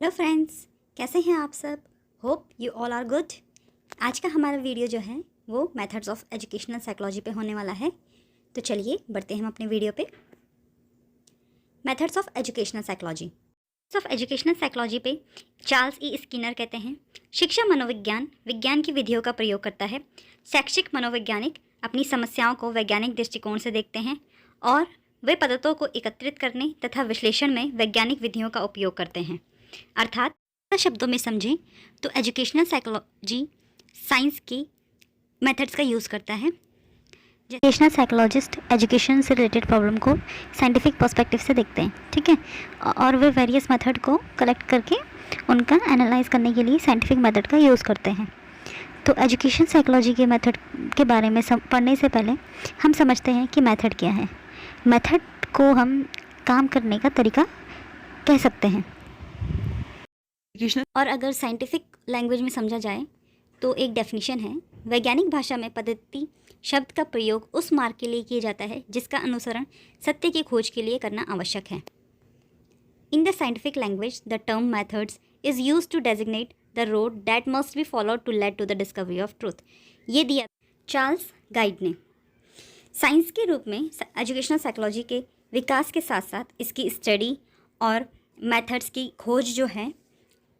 Hello friends, कैसे हैं आप सब। Hope you all are good. आज का हमारा वीडियो जो है वो मेथड्स ऑफ एजुकेशनल साइकोलॉजी पे होने वाला है। तो चलिए बढ़ते हैं हम अपने वीडियो पे। Methods of educational psychology. Of educational psychology पे चार्ल्स ई स्किनर कहते हैं, शिक्षा मनोविज्ञान विज्ञान की विधियों का प्रयोग करता है। शैक्षिक मनोवैज्ञानिक अपनी समस्याओं को वैज्ञानिक दृष्टिकोण से देखते हैं और वे पद्धतों को एकत्रित करने तथा विश्लेषण में वैज्ञानिक विधियों का उपयोग करते हैं। अर्थात शब्दों में समझें तो एजुकेशनल साइकोलॉजी साइंस की मेथड्स का यूज़ करता है। एजुकेशनल साइकोलॉजिस्ट एजुकेशन से रिलेटेड प्रॉब्लम को साइंटिफिक पर्सपेक्टिव से देखते हैं, ठीक है, और वे वेरियस मेथड को कलेक्ट करके उनका एनालाइज करने के लिए साइंटिफिक मेथड का यूज़ करते हैं। तो एजुकेशन साइकोलॉजी के मेथड के बारे में पढ़ने से पहले हम समझते हैं कि मेथड क्या है। मेथड को हम काम करने का तरीका कह सकते हैं, और अगर साइंटिफिक लैंग्वेज में समझा जाए तो एक डेफिनेशन है, वैज्ञानिक भाषा में पद्धति शब्द का प्रयोग उस मार्ग के लिए किया जाता है जिसका अनुसरण सत्य की खोज के लिए करना आवश्यक है। In the scientific language the term methods is use to designate the road that must be followed to led to the discovery of truth. ये दिया चार्ल्स गाइड ने। साइंस के रूप में एजुकेशनल साइकोलॉजी के विकास के साथ साथ इसकी स्टडी और मेथड्स की खोज जो है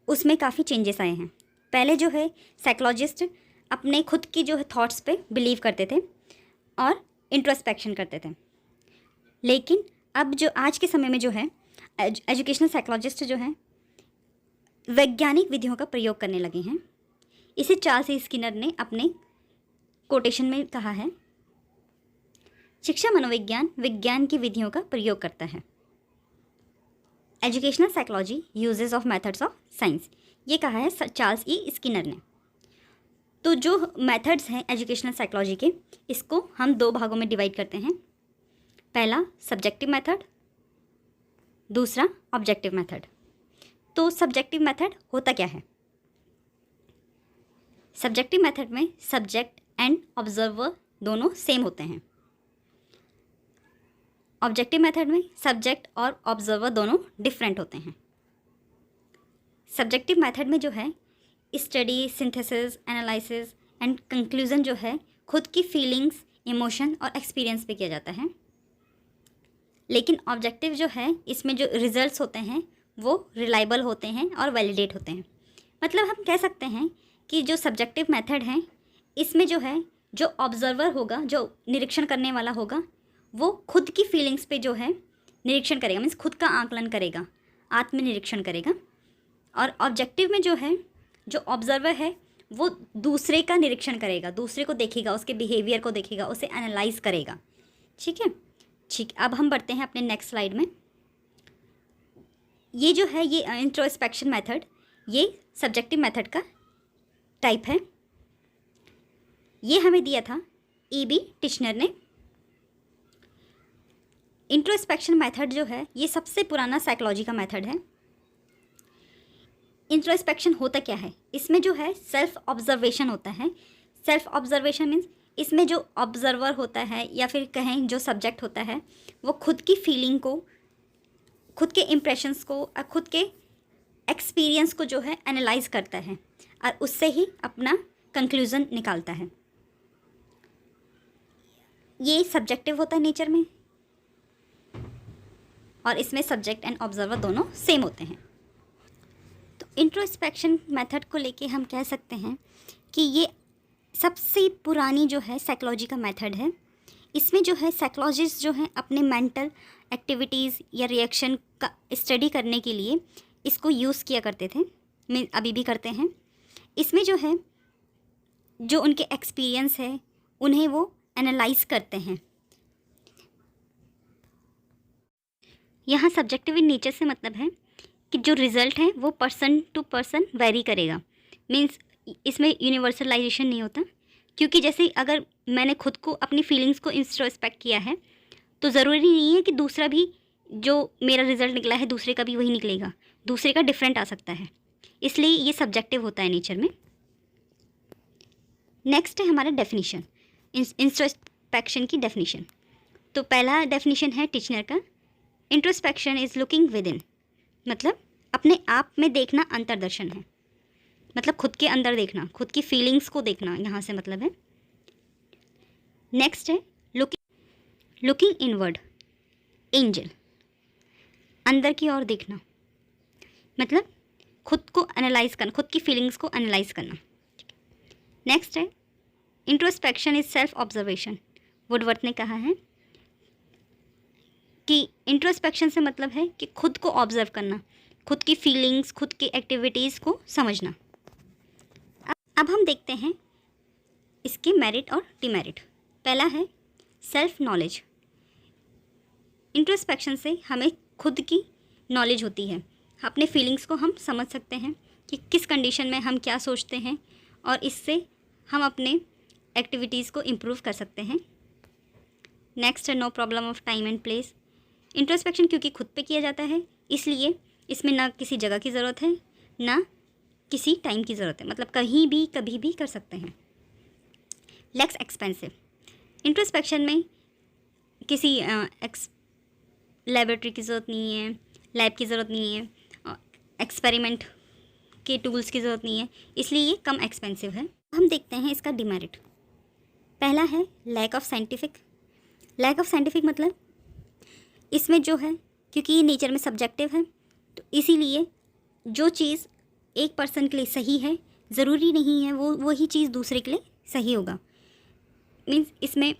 उसमें काफ़ी चेंजेस आए हैं। पहले जो है साइकोलॉजिस्ट अपने खुद की जो है थॉट्स पे बिलीव करते थे और इंट्रोस्पेक्शन करते थे, लेकिन अब जो आज के समय में जो है एजुकेशनल साइकोलॉजिस्ट जो हैं वैज्ञानिक विधियों का प्रयोग करने लगे हैं। इसे चार्ल्स ई स्किनर ने अपने कोटेशन में कहा है, शिक्षा मनोविज्ञान विज्ञान की विधियों का प्रयोग करता है। Educational psychology uses of methods of science, ये कहा है चार्ल्स ई स्किनर ने। तो जो मेथड्स हैं एजुकेशनल साइकोलॉजी के, इसको हम दो भागों में डिवाइड करते हैं। पहला सब्जेक्टिव मेथड, दूसरा ऑब्जेक्टिव मेथड। तो सब्जेक्टिव मेथड होता क्या है? सब्जेक्टिव मेथड में सब्जेक्ट एंड ऑब्जर्वर दोनों सेम होते हैं। ऑब्जेक्टिव मेथड में सब्जेक्ट और ऑब्जर्वर दोनों डिफरेंट होते हैं। सब्जेक्टिव मेथड में जो है study, synthesis, analysis and conclusion जो है खुद की फीलिंग्स, इमोशन और एक्सपीरियंस पे किया जाता है। लेकिन ऑब्जेक्टिव जो है इसमें जो रिजल्ट्स होते हैं वो रिलायबल होते हैं और वैलिडेट होते हैं। मतलब हम कह सकते हैं कि जो सब्जेक्टिव मेथड है इसमें जो है जो ऑब्जर्वर होगा, जो निरीक्षण करने वाला होगा, वो खुद की फीलिंग्स पे जो है निरीक्षण करेगा, मीन्स खुद का आकलन करेगा, आत्मनिरीक्षण करेगा। और ऑब्जेक्टिव में जो है जो ऑब्जर्वर है वो दूसरे का निरीक्षण करेगा, दूसरे को देखेगा, उसके बिहेवियर को देखेगा, उसे एनालाइज करेगा। ठीक है, ठीक। अब हम बढ़ते हैं अपने नेक्स्ट स्लाइड में। ये जो है ये इंट्रोस्पेक्शन मेथड, ये सब्जेक्टिव मेथड का टाइप है। ये हमें दिया था E.B. टिश्नर ने। इंट्रोस्पेक्शन मेथड जो है ये सबसे पुराना साइकोलॉजी का मेथड है। इंट्रोस्पेक्शन होता क्या है? इसमें जो है सेल्फ ऑब्जर्वेशन होता है। सेल्फ ऑब्जर्वेशन मीन्स इसमें जो ऑब्जर्वर होता है या फिर कहें जो सब्जेक्ट होता है वो खुद की फीलिंग को, खुद के इम्प्रेशंस को और खुद के एक्सपीरियंस को जो है एनालाइज करता है और उससे ही अपना कंक्लूज़न निकालता है। ये सब्जेक्टिव होता है नेचर में और इसमें सब्जेक्ट एंड ऑब्जर्वर दोनों सेम होते हैं। तो इंट्रोस्पेक्शन मेथड को लेके हम कह सकते हैं कि ये सबसे पुरानी जो है साइकोलॉजी का मेथड है। इसमें जो है साइकोलॉजिस्ट जो हैं अपने मेंटल एक्टिविटीज़ या रिएक्शन का स्टडी करने के लिए इसको यूज़ किया करते थे, मैं अभी भी करते हैं। इसमें जो है जो उनके एक्सपीरियंस है उन्हें वो एनालाइज करते हैं। यहाँ सब्जेक्टिव इन नेचर से मतलब है कि जो रिज़ल्ट है वो पर्सन टू पर्सन वेरी करेगा, मीन्स इसमें यूनिवर्सलाइजेशन नहीं होता। क्योंकि जैसे अगर मैंने खुद को, अपनी फीलिंग्स को इंट्रोस्पेक्ट किया है तो ज़रूरी नहीं है कि दूसरा भी जो मेरा रिज़ल्ट निकला है दूसरे का भी वही निकलेगा, दूसरे का डिफरेंट आ सकता है। इसलिए ये सब्जेक्टिव होता है नेचर में। नेक्स्ट है हमारा डेफिनेशन, इंट्रोस्पेक्शन की डेफिनेशन। तो पहला डेफिनेशन है टिश्नर का, introspection is looking with in, मतलब अपने आप में देखना अंतर्दर्शन है, मतलब खुद के अंदर देखना, खुद की फीलिंग्स को देखना, यहाँ से मतलब है। नेक्स्ट है लुकिंग इनवर्ड, एंजल, अंदर की ओर देखना, मतलब खुद को एनालाइज करना, खुद की फीलिंग्स को एनालाइज करना। नेक्स्ट है introspection is self observation. Woodworth ने कहा है कि इंट्रोस्पेक्शन से मतलब है कि खुद को ऑब्जर्व करना, खुद की फीलिंग्स, खुद की एक्टिविटीज़ को समझना। अब हम देखते हैं इसके मेरिट और डिमेरिट। पहला है सेल्फ नॉलेज। इंट्रोस्पेक्शन से हमें खुद की नॉलेज होती है, अपने फीलिंग्स को हम समझ सकते हैं कि किस कंडीशन में हम क्या सोचते हैं, और इससे हम अपने एक्टिविटीज़ को इम्प्रूव कर सकते हैं। नेक्स्ट है no problem of time and place. Introspection क्योंकि खुद पे किया जाता है, इसलिए इसमें ना किसी जगह की ज़रूरत है ना किसी टाइम की ज़रूरत है, मतलब कहीं भी कभी भी कर सकते हैं। Less expensive. इंट्रोस्पेक्शन में किसी लेबोरेटरी की ज़रूरत नहीं है, लैब की ज़रूरत नहीं है, एक्सपेरिमेंट के टूल्स की ज़रूरत नहीं है, इसलिए ये कम एक्सपेंसिव है। हम देखते हैं इसका डिमेरिट। पहला है lack of scientific. Lack of scientific मतलब इसमें जो है, क्योंकि ये नेचर में सब्जेक्टिव है, तो इसीलिए जो चीज़ एक पर्सन के लिए सही है ज़रूरी नहीं है वही चीज़ दूसरे के लिए सही होगा। मीन्स इसमें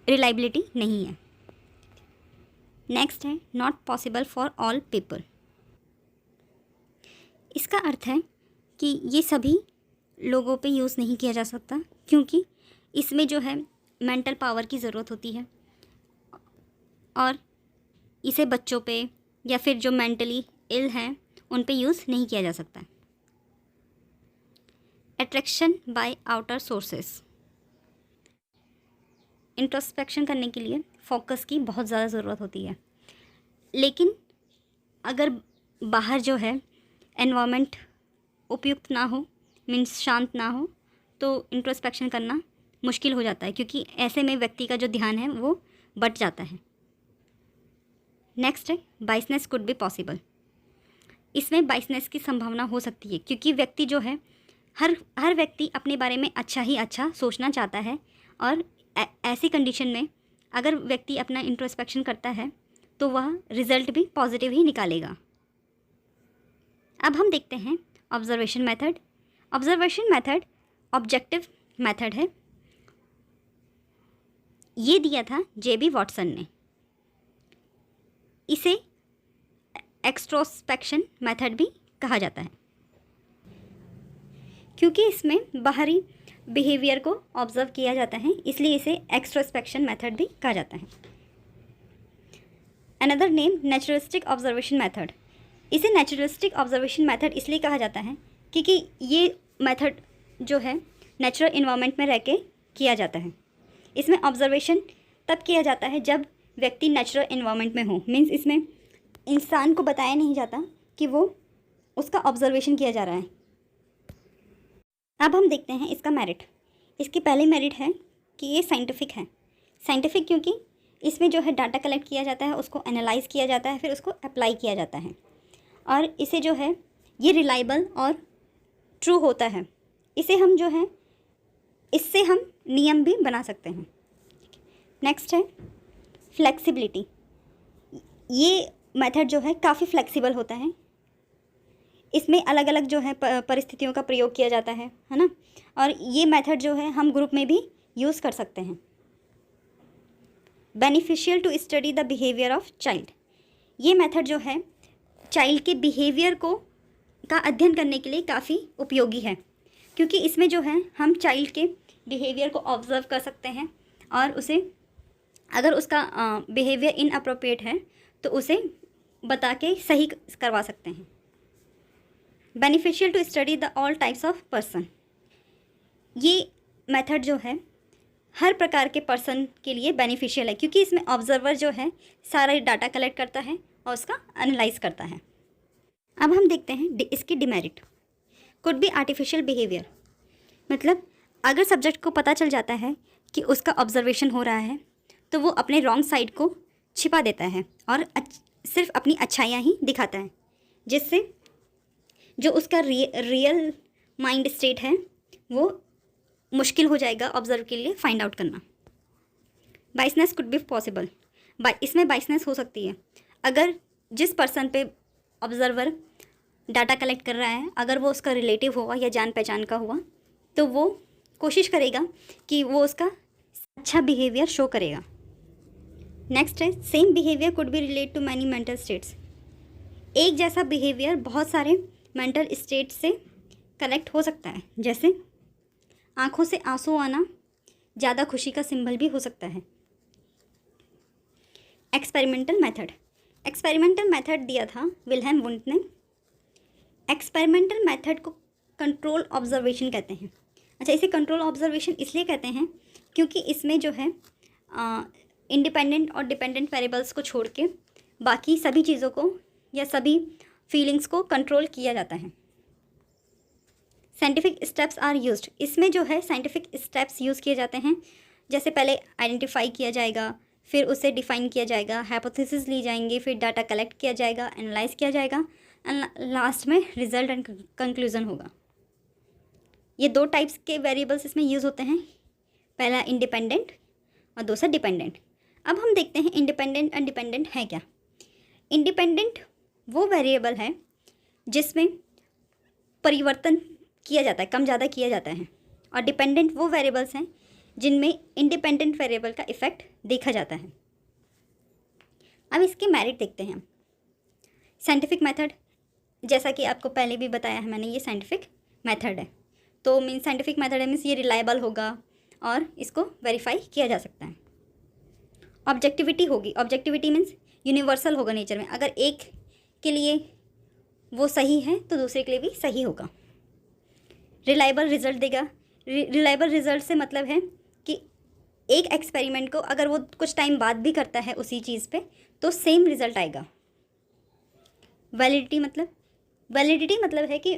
रिलायबिलिटी नहीं है। नेक्स्ट है not possible for all people. इसका अर्थ है कि ये सभी लोगों पे यूज़ नहीं किया जा सकता, क्योंकि इसमें जो है मेंटल पावर की ज़रूरत होती है, और इसे बच्चों पे या फिर जो मेंटली इल हैं उन पे यूज़ नहीं किया जा सकता। Attraction by outer sources. Introspection करने के लिए फोकस की बहुत ज़्यादा ज़रूरत होती है, लेकिन अगर बाहर जो है एनवायरनमेंट उपयुक्त ना हो, मीन्स शांत ना हो, तो इंट्रोस्पेक्शन करना मुश्किल हो जाता है, क्योंकि ऐसे में व्यक्ति का जो ध्यान है वो बट जाता है। नेक्स्ट है बाइसनेस कुड बी पॉसिबल। इसमें बाइसनेस की संभावना हो सकती है, क्योंकि व्यक्ति जो है हर व्यक्ति अपने बारे में अच्छा ही अच्छा सोचना चाहता है, और ऐसी कंडीशन में अगर व्यक्ति अपना इंट्रोस्पेक्शन करता है तो वह रिज़ल्ट भी पॉजिटिव ही निकालेगा। अब हम देखते हैं observation method. Observation method objective method है। ये दिया था जेबी वॉटसन ने। इसे एक्सट्रोस्पेक्शन मेथड भी कहा जाता है, क्योंकि इसमें बाहरी बिहेवियर को ऑब्जर्व किया जाता है, इसलिए इसे एक्सट्रोस्पेक्शन मेथड भी कहा जाता है। Another name naturalistic observation method. इसे नेचुरलिस्टिक ऑब्जर्वेशन मेथड इसलिए कहा जाता है क्योंकि ये मेथड जो है नेचुरल इन्वायरमेंट में रह के किया जाता है। इसमें ऑब्जर्वेशन तब किया जाता है जब व्यक्ति नेचुरल इन्वायरमेंट में हो, मीन्स इसमें इंसान को बताया नहीं जाता कि वो उसका ऑब्जर्वेशन किया जा रहा है। अब हम देखते हैं इसका मेरिट। इसकी पहली मेरिट है कि ये साइंटिफिक है। साइंटिफिक क्योंकि इसमें जो है डाटा कलेक्ट किया जाता है, उसको एनालाइज किया जाता है, फिर उसको अप्लाई किया जाता है, और इसे जो है ये रिलायबल और ट्रू होता है। इसे हम जो है इससे हम नियम भी बना सकते हैं। नेक्स्ट है फ्लेक्सिबिलिटी। ये मेथड जो है काफ़ी फ्लेक्सिबल होता है। इसमें अलग अलग जो है परिस्थितियों का प्रयोग किया जाता है ना, और ये मेथड जो है हम ग्रुप में भी यूज़ कर सकते हैं। Beneficial to study the behaviour of child. ये मेथड जो है चाइल्ड के बिहेवियर का अध्ययन करने के लिए काफ़ी उपयोगी है, क्योंकि इसमें जो है हम चाइल्ड के बिहेवियर को ऑब्जर्व कर सकते हैं, और उसे अगर उसका बिहेवियर इनअप्रोप्रिएट है तो उसे बता के सही करवा सकते हैं। Beneficial to study the all types of person. ये मेथड जो है हर प्रकार के पर्सन के लिए बेनिफिशियल है, क्योंकि इसमें ऑब्जर्वर जो है सारा डाटा कलेक्ट करता है और उसका एनालाइज करता है। अब हम देखते हैं इसकी demerit. Could be artificial behaviour. मतलब अगर सब्जेक्ट को पता चल जाता है कि उसका ऑब्जर्वेशन हो रहा है तो वो अपने रॉन्ग साइड को छिपा देता है और सिर्फ अपनी अच्छाइयाँ ही दिखाता है, जिससे जो उसका रियल माइंड स्टेट है वो मुश्किल हो जाएगा ऑब्जर्व के लिए फाइंड आउट करना। बाइसनेस कुड बी पॉसिबल, इसमें बाइसनेस हो सकती है अगर जिस पर्सन पे ऑब्जर्वर डाटा कलेक्ट कर रहा है अगर वो उसका रिलेटिव हुआ या जान पहचान का हुआ तो वो कोशिश करेगा कि वो उसका अच्छा बिहेवियर शो करेगा। नेक्स्ट है same behaviour could be relate to many mental states. एक जैसा बिहेवियर बहुत सारे मेंटल स्टेट से कनेक्ट हो सकता है, जैसे आँखों से आंसू आना ज़्यादा खुशी का सिंबल भी हो सकता है। एक्सपेरिमेंटल मेथड दिया था विल्हेम वुंट ने। एक्सपेरिमेंटल मेथड को कंट्रोल ऑब्जर्वेशन कहते हैं। अच्छा, इसे कंट्रोल ऑब्जर्वेशन इसलिए कहते हैं क्योंकि इसमें जो है इंडिपेंडेंट और डिपेंडेंट वेरिएबल्स को छोड़ के बाकी सभी चीज़ों को या सभी फीलिंग्स को कंट्रोल किया जाता है। साइंटिफिक स्टेप्स आर यूज्ड, इसमें जो है साइंटिफिक स्टेप्स यूज़ किए जाते हैं। जैसे पहले आइडेंटिफाई किया जाएगा, फिर उसे डिफाइन किया जाएगा, हाइपोथेसिस ली जाएंगी, फिर डाटा कलेक्ट किया जाएगा, एनालाइज किया जाएगा एंड लास्ट में रिजल्ट एंड कंक्लूजन होगा। ये दो टाइप्स के वेरिएबल्स इसमें यूज़ होते हैं, पहला इंडिपेंडेंट और दूसरा डिपेंडेंट। अब हम देखते हैं इंडिपेंडेंट एंड डिपेंडेंट है क्या। इंडिपेंडेंट वो वेरिएबल है जिसमें परिवर्तन किया जाता है, कम ज़्यादा किया जाता है, और डिपेंडेंट वो वेरिएबल्स हैं जिनमें इंडिपेंडेंट वेरिएबल का इफ़ेक्ट देखा जाता है। अब इसके मेरिट देखते हैं। साइंटिफिक मेथड, जैसा कि आपको पहले भी बताया है मैंने, ये साइंटिफिक मेथड है, तो मीन्स साइंटिफिक मेथड है मीन्स ये रिलायबल होगा और इसको वेरीफाई किया जा सकता है। ऑब्जेक्टिविटी होगी, ऑब्जेक्टिविटी मीन्स यूनिवर्सल होगा नेचर में, अगर एक के लिए वो सही है तो दूसरे के लिए भी सही होगा। रिलायबल रिजल्ट देगा, रिलायबल रिजल्ट से मतलब है कि एक एक्सपेरिमेंट को अगर वो कुछ टाइम बाद भी करता है उसी चीज़ पे तो सेम रिजल्ट आएगा। वैलिडिटी मतलब है कि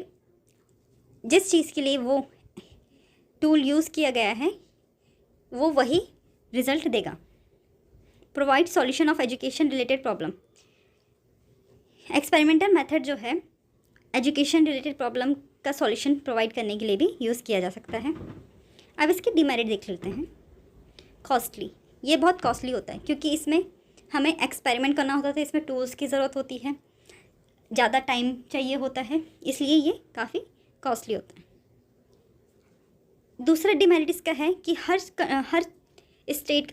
जिस चीज़ के लिए वो टूल यूज़ किया गया है वो वही रिज़ल्ट देगा। Provide solution of education related problem, experimental method जो है एजुकेशन रिलेटेड प्रॉब्लम का सॉल्यूशन प्रोवाइड करने के लिए भी यूज़ किया जा सकता है। अब इसके डिमेरिट देख लेते हैं। कॉस्टली, ये बहुत कॉस्टली होता है क्योंकि इसमें हमें एक्सपेरिमेंट करना होता है, इसमें टूल्स की ज़रूरत होती है, ज़्यादा टाइम चाहिए होता है, इसलिए ये काफ़ी कॉस्टली होता है। दूसरा डिमेरिट इसका है कि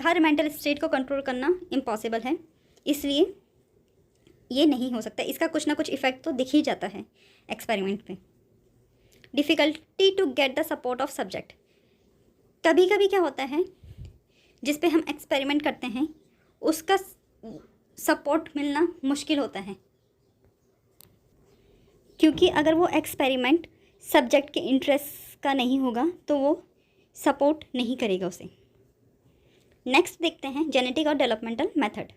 हर मेंटल स्टेट को कंट्रोल करना इम्पॉसिबल है, इसलिए ये नहीं हो सकता। इसका कुछ ना कुछ इफ़ेक्ट तो दिख ही जाता है एक्सपेरिमेंट पे। Difficulty to get the support of subject, कभी कभी क्या होता है जिस पे हम एक्सपेरिमेंट करते हैं उसका सपोर्ट मिलना मुश्किल होता है, क्योंकि अगर वो एक्सपेरिमेंट सब्जेक्ट के इंटरेस्ट का नहीं होगा तो वो सपोर्ट नहीं करेगा उसे। नेक्स्ट देखते हैं जेनेटिक और डेवलपमेंटल मेथड।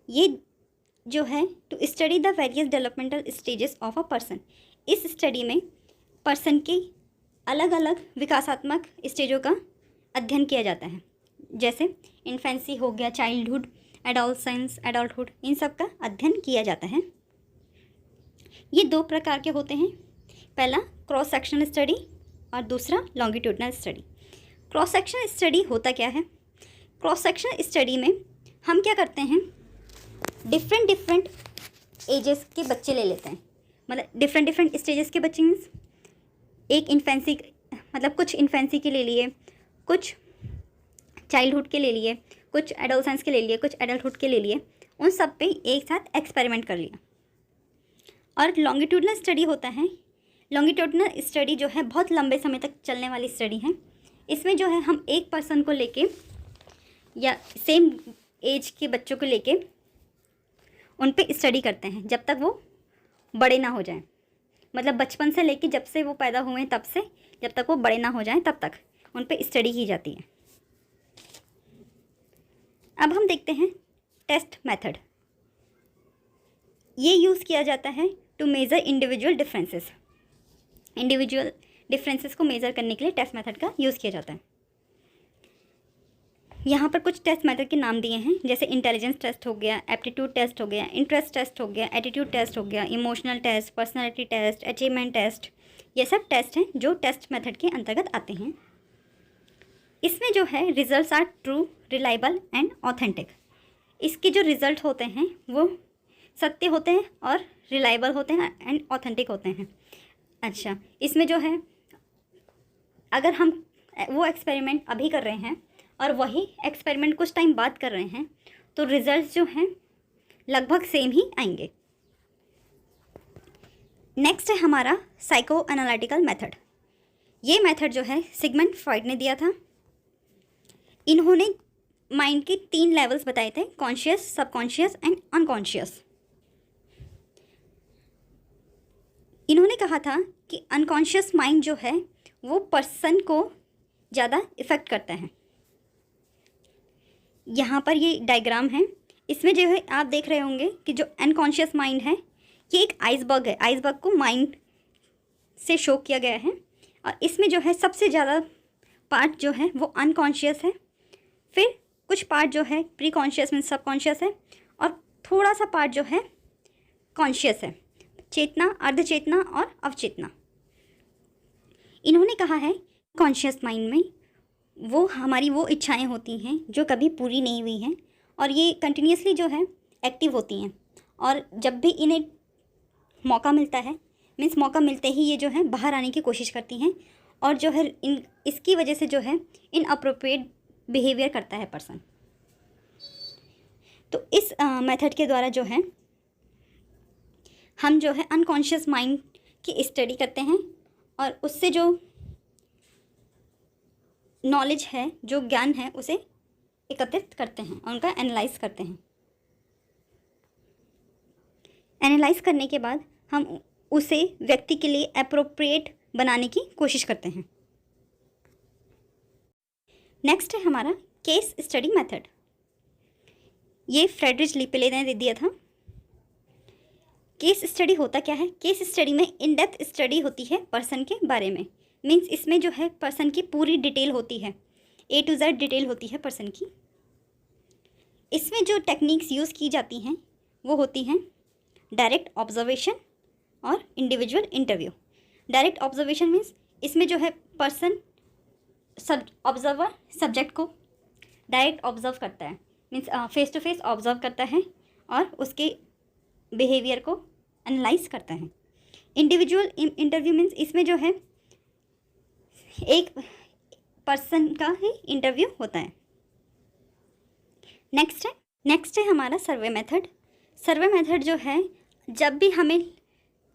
ये जो है to study the various developmental stages of a person, इस स्टडी में पर्सन की अलग अलग विकासात्मक स्टेजों का अध्ययन किया जाता है, जैसे इन्फेंसी हो गया, चाइल्डहुड, एडोलसेंस, एडल्टहुड, इन सब का अध्ययन किया जाता है। ये दो प्रकार के होते हैं, पहला क्रॉस सेक्शनल स्टडी और दूसरा longitudinal study. Cross sectional study होता क्या है? क्रॉस सेक्शनल स्टडी में हम क्या करते हैं, डिफरेंट एजेस के बच्चे ले लेते हैं, मतलब डिफरेंट स्टेजेस के बच्चे मीन्स एक इन्फेंसी, मतलब कुछ इन्फेंसी के ले लिए, कुछ चाइल्डहुड के ले लिए, कुछ एडोलसेंस के ले लिए, कुछ एडल्टहुड के ले लिए, उन सब पे एक साथ एक्सपेरिमेंट कर लिया। और लॉन्गिट्यूडनल स्टडी होता है, लॉन्गिट्यूडनल स्टडी जो है बहुत लंबे समय तक चलने वाली स्टडी है। इसमें जो है हम एक पर्सन को लेके या सेम एज के बच्चों को लेके उन पे स्टडी करते हैं जब तक वो बड़े ना हो जाएं, मतलब बचपन से लेके जब से वो पैदा हुए तब से जब तक वो बड़े ना हो जाएं तब तक उन पे स्टडी की जाती है। अब हम देखते हैं टेस्ट मेथड। ये यूज़ किया जाता है to measure individual differences, individual differences को मेज़र करने के लिए टेस्ट मेथड का यूज़ किया जाता है। यहाँ पर कुछ टेस्ट मेथड के नाम दिए हैं, जैसे इंटेलिजेंस टेस्ट हो गया, एप्टीट्यूड टेस्ट हो गया, इंटरेस्ट टेस्ट हो गया, एटीट्यूड टेस्ट हो गया, emotional test, personality test, achievement test. ये सब टेस्ट हैं जो टेस्ट मेथड के अंतर्गत आते हैं। इसमें जो है results are true, reliable and authentic. इसके जो रिज़ल्ट होते हैं वो सत्य होते हैं और रिलायबल होते हैं एंड ऑथेंटिक होते हैं। अच्छा, इसमें जो है अगर हम वो एक्सपेरिमेंट अभी कर रहे हैं और वही एक्सपेरिमेंट कुछ टाइम बाद कर रहे हैं तो रिजल्ट्स जो हैं लगभग सेम ही आएंगे। नेक्स्ट है हमारा साइको एनालिटिकल मेथड। ये मेथड जो है सिगमंड फ्रॉइड ने दिया था। इन्होंने माइंड के 3 लेवल्स बताए थे, कॉन्शियस, सबकॉन्शियस एंड अनकॉन्शियस। इन्होंने कहा था कि अनकॉन्शियस माइंड जो है वो पर्सन को ज़्यादा इफ़ेक्ट करता है। यहाँ पर ये डायग्राम है, इसमें जो है आप देख रहे होंगे कि जो अनकॉन्शियस माइंड है ये एक आइसबर्ग है। आइसबर्ग को माइंड से शो किया गया है और इसमें जो है सबसे ज़्यादा पार्ट जो है वो अनकॉन्शियस है, फिर कुछ पार्ट जो है प्री कॉन्शियस में सबकॉन्शियस है और थोड़ा सा पार्ट जो है कॉन्शियस है, चेतना, अर्धचेतना और अवचेतना। इन्होंने कहा है कॉन्शियस माइंड में वो हमारी वो इच्छाएं होती हैं जो कभी पूरी नहीं हुई हैं और ये कंटिन्यूसली जो है एक्टिव होती हैं और जब भी इन्हें मौका मिलता है, मीन्स मौका मिलते ही ये जो है बाहर आने की कोशिश करती हैं और जो है इसकी वजह से जो है इनअप्रोप्रिएट बिहेवियर करता है पर्सन। तो इस मेथड के द्वारा जो है हम जो है अनकॉन्शियस माइंड की स्टडी करते हैं और उससे जो नॉलेज है, जो ज्ञान है, उसे एकत्रित करते हैं और उनका एनालाइज करते हैं। एनालाइज करने के बाद हम उसे व्यक्ति के लिए एप्रोप्रिएट बनाने की कोशिश करते हैं। नेक्स्ट है हमारा केस स्टडी मेथड। ये फ्रेडरिच लीपेले ने दिया था। केस स्टडी होता क्या है? केस स्टडी में इन डेप्थ स्टडी होती है पर्सन के बारे में, मीन्स इसमें जो है पर्सन की पूरी डिटेल होती है, A to Z डिटेल होती है पर्सन की। इसमें जो टेक्निक्स यूज़ की जाती हैं वो होती हैं डायरेक्ट ऑब्जर्वेशन और individual interview. Direct observation means इसमें जो है पर्सन ऑब्जर्वर सब्जेक्ट को डायरेक्ट ऑब्जर्व करता है, means face to face observe करता है और उसके बिहेवियर को एनालाइज करता है। इंडिविजुअल इंटरव्यू मीन्स इसमें जो है एक पर्सन का ही इंटरव्यू होता है। नेक्स्ट है हमारा सर्वे मेथड। सर्वे मेथड जो है जब भी हमें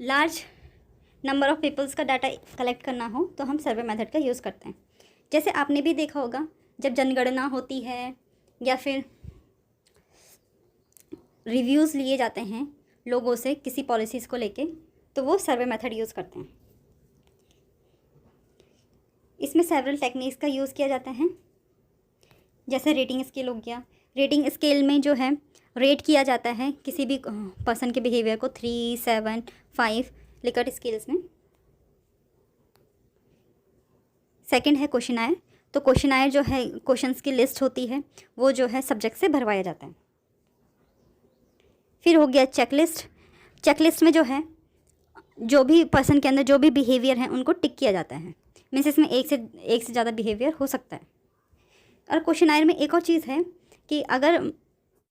लार्ज नंबर ऑफ़ पीपल्स का डाटा कलेक्ट करना हो तो हम सर्वे मेथड का यूज़ करते हैं। जैसे आपने भी देखा होगा जब जनगणना होती है या फिर रिव्यूज़ लिए जाते हैं लोगों से किसी पॉलिसीज़ को लेके, तो वो सर्वे मेथड यूज़ करते हैं। इसमें सेवरल टेक्निक्स का यूज़ किया जाता है, जैसे रेटिंग स्केल हो गया। रेटिंग स्केल में जो है रेट किया जाता है किसी भी पर्सन के बिहेवियर को 3, 7, 5 लिकर्ट स्केल्स में। सेकंड है क्वेश्चनायर। तो क्वेश्चनायर जो है क्वेश्चंस की लिस्ट होती है वो जो है सब्जेक्ट से भरवाया जाता है। फिर हो गया चेकलिस्ट। चेकलिस्ट में जो है जो भी पर्सन के अंदर जो भी बिहेवियर है उनको टिक किया जाता है, मीन्स इसमें एक से ज़्यादा बिहेवियर हो सकता है। और क्वेश्चनायर में एक और चीज़ है कि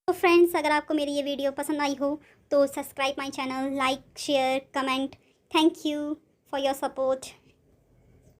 तो फ्रेंड्स, अगर आपको मेरी ये वीडियो पसंद आई हो तो subscribe my channel, like, share, comment. Thank you for your support.